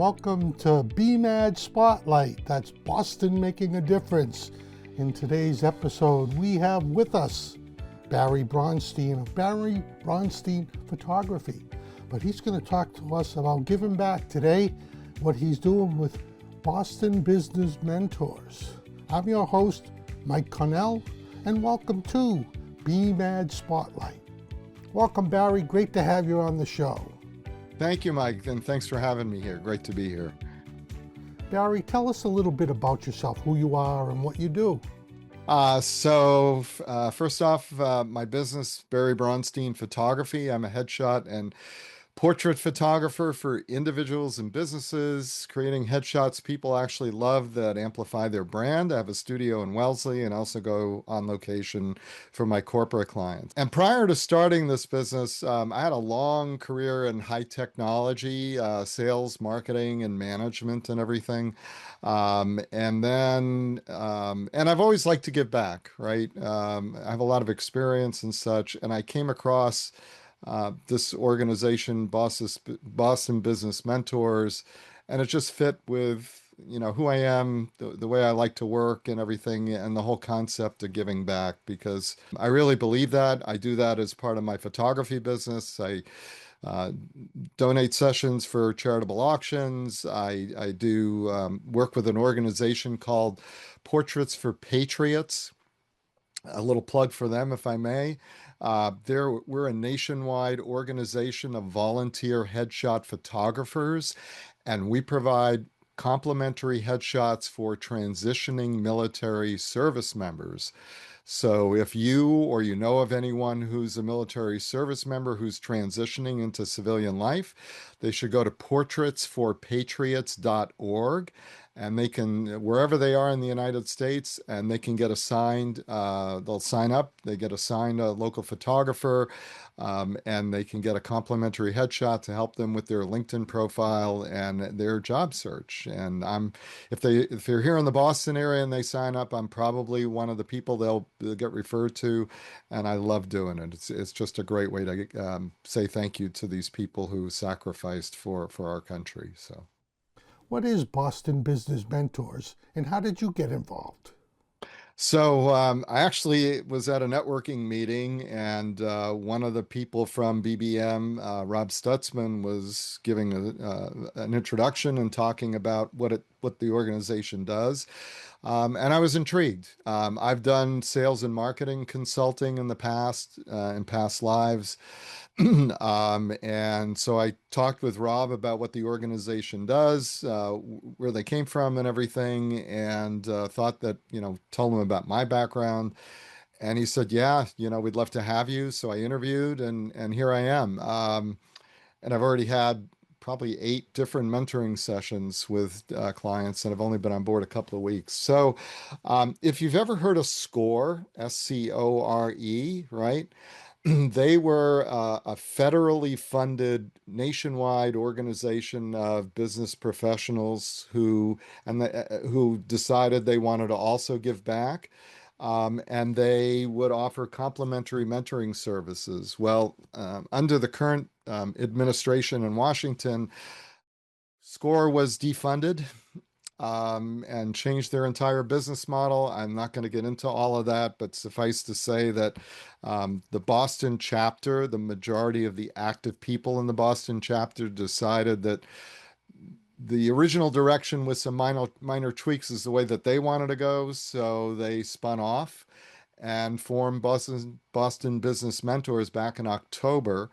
welcome to BMAD Spotlight. That's Boston Making a Difference. In today's episode, we have with us Barry Braunstein of Barry Braunstein Photography. But he's going to talk to us about giving back today, what he's doing with Boson Business Mentors. I'm your host, Mike Connell, and welcome to BMAD Spotlight. Welcome, Barry. Great to have you on the show. Thank you, Mike, and thanks for having me here. Great to be here. Barry, tell us a little bit about yourself, who you are and what you do. First off, my business, Barry Braunstein Photography. I'm a headshot and portrait photographer for individuals and businesses, creating headshots people actually love that amplify their brand. I have a studio in Wellesley and also go on location for my corporate clients. And prior to starting this business, I had a long career in high technology, sales, marketing, and management and everything. And I've always liked to give back, right? I have a lot of experience and such, and I came across this organization, Boson Business Mentors, and it just fit with, who I am, the way I like to work and everything, and the whole concept of giving back, because I really believe that. I do that as part of my photography business. I donate sessions for charitable auctions. I do work with an organization called Portraits for Patriots. A little plug for them, if I may. We're a nationwide organization of volunteer headshot photographers, and we provide complimentary headshots for transitioning military service members. So if you or you know of anyone who's a military service member who's transitioning into civilian life, they should go to portraitsforpatriots.org, and they can, wherever they are in the United States, and they can get assigned, they'll sign up, they get assigned a local photographer, and they can get a complimentary headshot to help them with their LinkedIn profile and their job search. And if they're here in the Boston area and they sign up, I'm probably one of the people they'll get referred to, and I love doing it. It's just a great way to say thank you to these people who sacrificed for our country. So. What is Boson Business Mentors, and how did you get involved? So I actually was at a networking meeting, and one of the people from BBM, Rob Stutzman, was giving an introduction and talking about what the organization does. And I was intrigued. I've done sales and marketing consulting in the past, in past lives. And so I talked with Rob about what the organization does, where they came from and everything, and thought that, told him about my background. And he said, yeah, we'd love to have you. So I interviewed, and here I am. And I've already had probably 8 different mentoring sessions with clients, and I've only been on board a couple of weeks. So if you've ever heard of SCORE, SCORE, right? They were a federally funded nationwide organization of business professionals who decided they wanted to also give back. And they would offer complimentary mentoring services. Well, under the current administration in Washington, SCORE was defunded and changed their entire business model. I'm not going to get into all of that, but suffice to say that the Boston chapter, the majority of the active people in the Boston chapter, decided that the original direction with some minor tweaks is the way that they wanted to go. So they spun off and formed Boson Business Mentors back in October.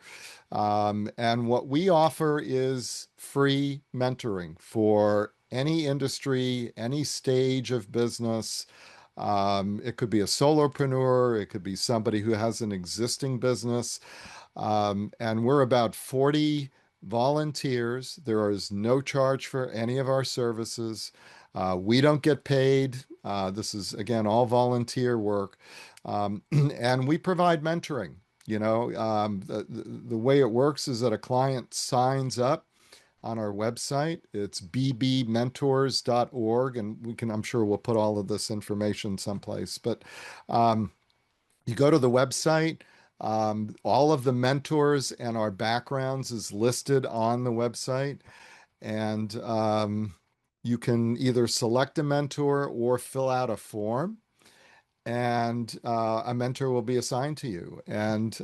And what we offer is free mentoring for any industry, any stage of business. It could be a solopreneur, it could be somebody who has an existing business. And we're about 40 volunteers. There is no charge for any of our services. We don't get paid. This is, again, all volunteer work. And we provide mentoring. The way it works is that a client signs up on our website. It's bbmentors.org, and I'm sure we'll put all of this information someplace. But you go to the website, all of the mentors and our backgrounds is listed on the website. And you can either select a mentor or fill out a form, and a mentor will be assigned to you. And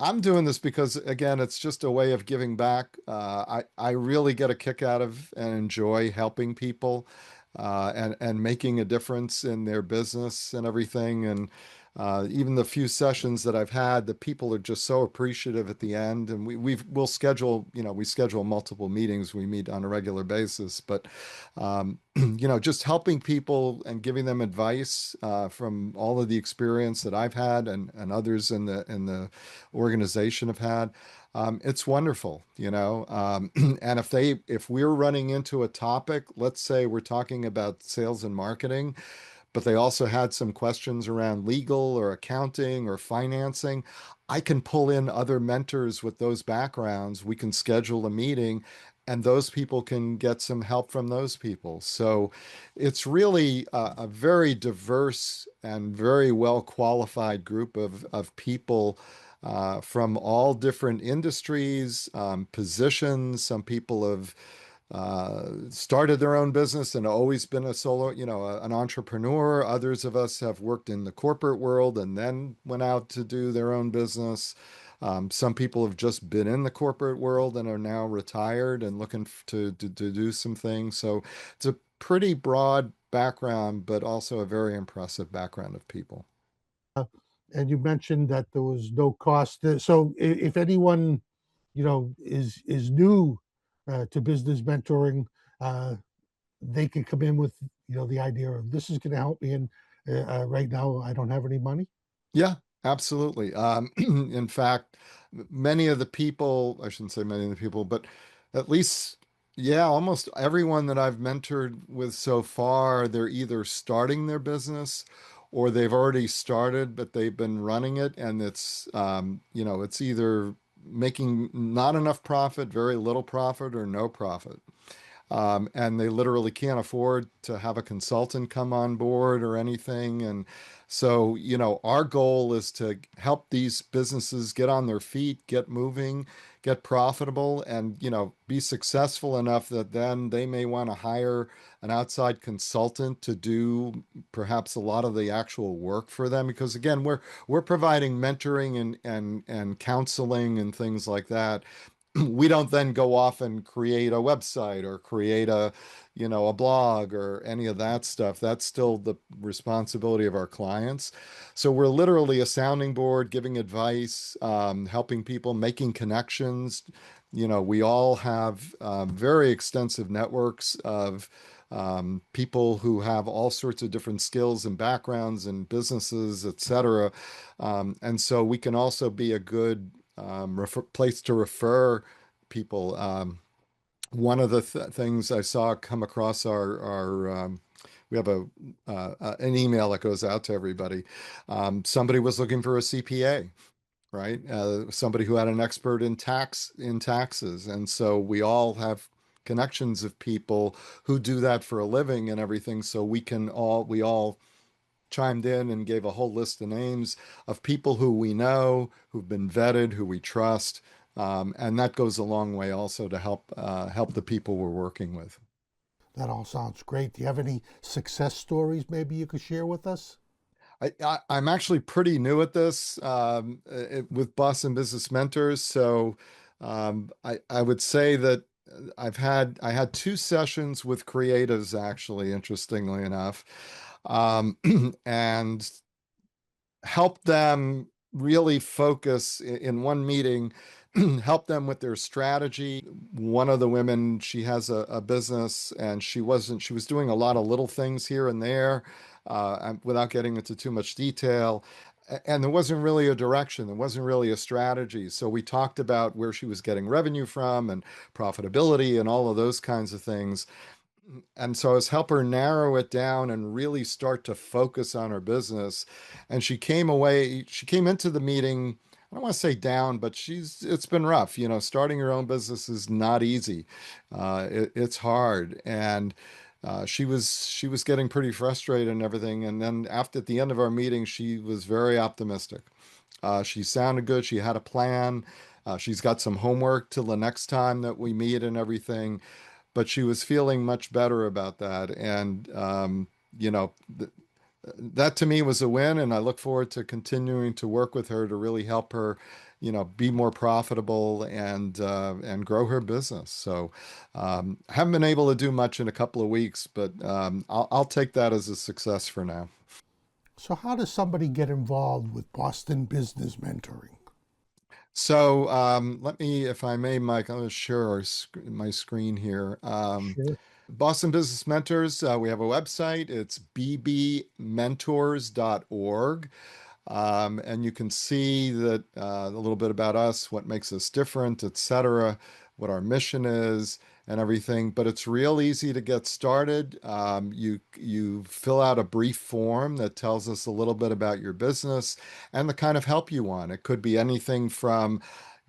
I'm doing this because, again, it's just a way of giving back. I really get a kick out of and enjoy helping people, and making a difference in their business and everything. And even the few sessions that I've had, the people are just so appreciative at the end. And we'll schedule, we schedule multiple meetings. We meet on a regular basis, but just helping people and giving them advice from all of the experience that I've had, and others in the organization have had. It's wonderful, and if we're running into a topic, let's say we're talking about sales and marketing, but they also had some questions around legal or accounting or financing, I can pull in other mentors with those backgrounds. We can schedule a meeting, and those people can get some help from those people. So it's really a very diverse and very well qualified group of people from all different industries, positions. Some people have started their own business and always been a solo, an entrepreneur. Others of us have worked in the corporate world and then went out to do their own business. Some people have just been in the corporate world and are now retired and looking to do some things. So it's a pretty broad background, but also a very impressive background of people. And you mentioned that there was no cost. So if anyone, is new to business mentoring, uh, they could come in with, the idea of this is going to help me. And right now, I don't have any money. Yeah, absolutely. In fact, many of the people, I shouldn't say many of the people, but at least, yeah, almost everyone that I've mentored with so far, they're either starting their business or they've already started, but they've been running it. And it's either making not enough profit, very little profit, or no profit. And they literally can't afford to have a consultant come on board or anything. And so, our goal is to help these businesses get on their feet, get moving, get profitable, and, be successful enough that then they may want to hire an outside consultant to do perhaps a lot of the actual work for them. Because again, we're providing mentoring and counseling and things like that. We don't then go off and create a website or create a blog or any of that stuff. That's still the responsibility of our clients. So we're literally a sounding board, giving advice, helping people, making connections. We all have very extensive networks of people who have all sorts of different skills and backgrounds and businesses, et cetera. And so we can also be a good place to refer people. One of the things I saw come across our we have an email that goes out to everybody. Somebody was looking for a CPA, right? Somebody who had an expert in taxes, and so we all have connections of people who do that for a living and everything. So we all chimed in and gave a whole list of names of people who we know, who've been vetted, who we trust. And that goes a long way also to help the people we're working with. That all sounds great. Do you have any success stories maybe you could share with us? I'm actually pretty new at this with Boson Business Mentors. So I would say that I had two sessions with creatives, actually, interestingly enough, and help them really focus in one meeting, help them with their strategy. One of the women, she has a business, and she was doing a lot of little things here and there, without getting into too much detail. And there wasn't really a direction, there wasn't really a strategy. So we talked about where she was getting revenue from and profitability and all of those kinds of things. And so I was help her narrow it down and really start to focus on her business. And she came into the meeting, I don't want to say down, but it's been rough. Starting your own business is not easy. It's hard. And she was getting pretty frustrated and everything. And then at the end of our meeting, she was very optimistic. She sounded good. She had a plan. She's got some homework till the next time that we meet and everything, but she was feeling much better about that. And, you know, that to me was a win. And I look forward to continuing to work with her to really help her, be more profitable and grow her business. So, I haven't been able to do much in a couple of weeks, but I'll take that as a success for now. So, how does somebody get involved with Boston Business Mentoring? So let me, if I may, Mike, I'll share my screen here. Sure. Boston Business Mentors, we have a website. It's bbmentors.org. And you can see that a little bit about us, what makes us different, etc., what our mission is, and everything. But it's real easy to get started. You fill out a brief form that tells us a little bit about your business and the kind of help you want. It could be anything from,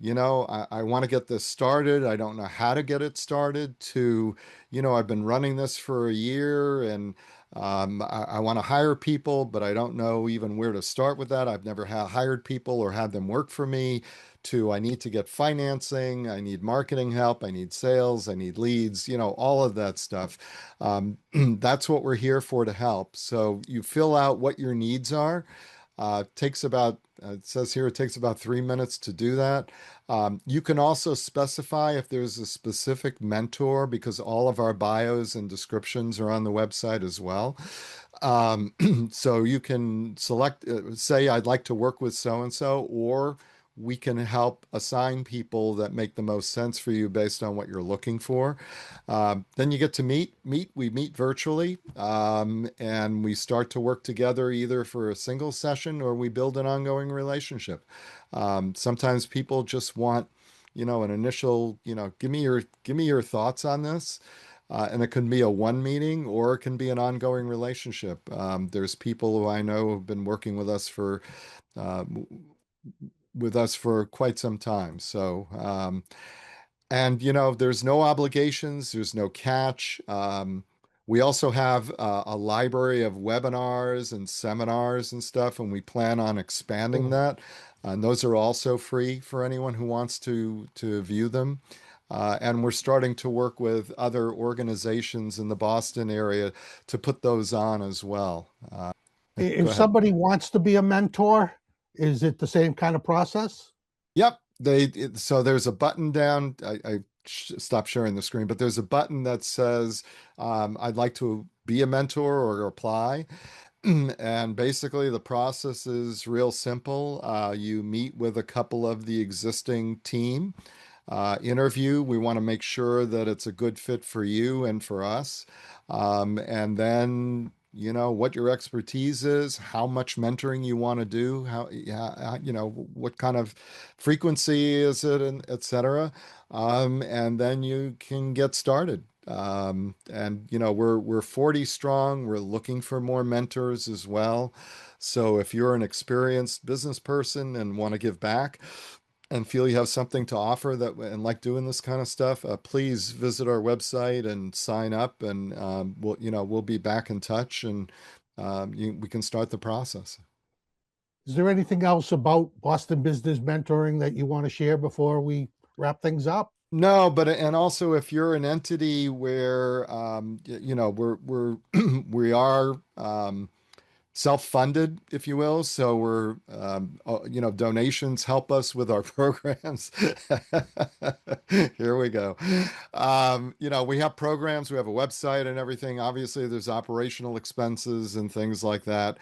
I want to get this started. I don't know how to get it started, to, I've been running this for a year and I want to hire people, but I don't know even where to start with that. I've never hired people or had them work for me. To I need to get financing, I need marketing help, I need sales, I need leads, all of that stuff. That's what we're here for, to help. So you fill out what your needs are. Takes about, it says here, it takes about 3 minutes to do that. You can also specify if there's a specific mentor, because all of our bios and descriptions are on the website as well. Um, so you can select, say, I'd like to work with so and so, or we can help assign people that make the most sense for you based on what you're looking for. Then you get to we meet virtually, and we start to work together either for a single session or we build an ongoing relationship. Sometimes people just want, an initial, give me your thoughts on this. And it can be a one meeting or it can be an ongoing relationship. There's people who I know have been working uh, with us for quite some time. So, and there's no obligations, there's no catch. We also have a library of webinars and seminars and stuff, and we plan on expanding Cool. that. And those are also free for anyone who wants to view them. And we're starting to work with other organizations in the Boston area to put those on as well. Go If ahead. somebody wants to be a mentor, is it the same kind of process? Yep. So there's a button down. I stopped sharing the screen, but there's a button that says, I'd like to be a mentor or apply. And basically, the process is real simple. You meet with a couple of the existing team. Interview, we want to make sure that it's a good fit for you and for us. And then, what your expertise is, how much mentoring you want to do, what kind of frequency is it, and et cetera. And then you can get started. And we're 40 strong. We're looking for more mentors as well. So if you're an experienced business person and want to give back and feel you have something to offer that and like doing this kind of stuff, please visit our website and sign up, and we'll be back in touch, and we can start the process. Is there anything else about Boston Business Mentoring that you want to share before we wrap things up? No, but and also if you're an entity where we are self-funded, if you will. So donations help us with our programs. Here we go. We have programs, we have a website and everything. Obviously, there's operational expenses and things like that.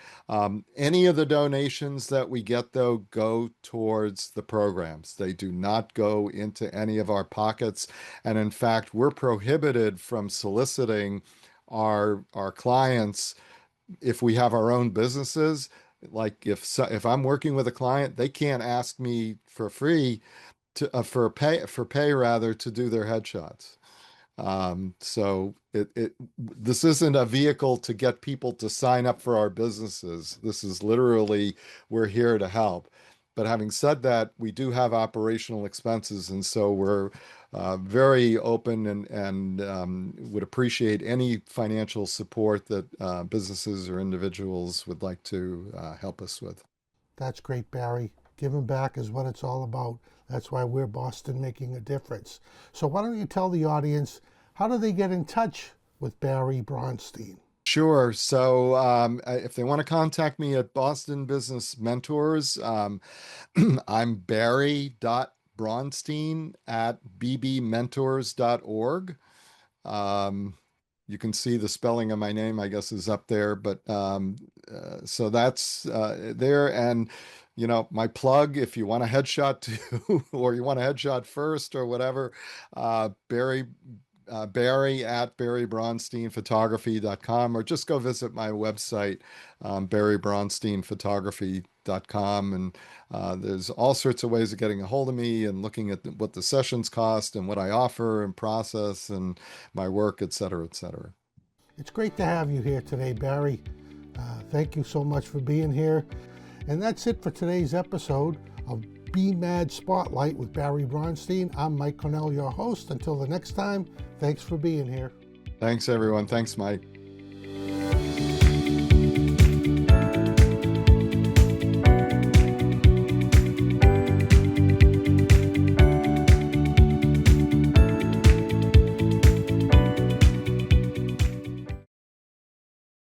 Any of the donations that we get, though, go towards the programs. They do not go into any of our pockets. And in fact, we're prohibited from soliciting our clients if we have our own businesses. Like if I'm working with a client, they can't ask me for free for pay rather, to do their headshots. So this isn't a vehicle to get people to sign up for our businesses. This is literally, we're here to help. But having said that, we do have operational expenses, and so we're very open and would appreciate any financial support that businesses or individuals would like to help us with. That's great, Barry. Giving back is what it's all about. That's why we're Boston Making a Difference. So why don't you tell the audience, how do they get in touch with Barry Braunstein? Sure. So if they want to contact me at Boston Business Mentors, I'm barry.braunstein@bbmentors.org. Um, you can see the spelling of my name, I guess, is up there. But so that's there. And, my plug, if you want a headshot too, or you want a headshot first or whatever, Barry at barrybraunsteinphotography.com, or just go visit my website, barrybraunsteinphotography.com. And there's all sorts of ways of getting a hold of me and looking at what the sessions cost and what I offer and process and my work, et cetera, et cetera. It's great to have you here today, Barry. Thank you so much for being here. And that's it for today's episode of BMAD Spotlight with Barry Braunstein. I'm Mike Connell, your host. Until the next time, thanks for being here. Thanks, everyone. Thanks, Mike.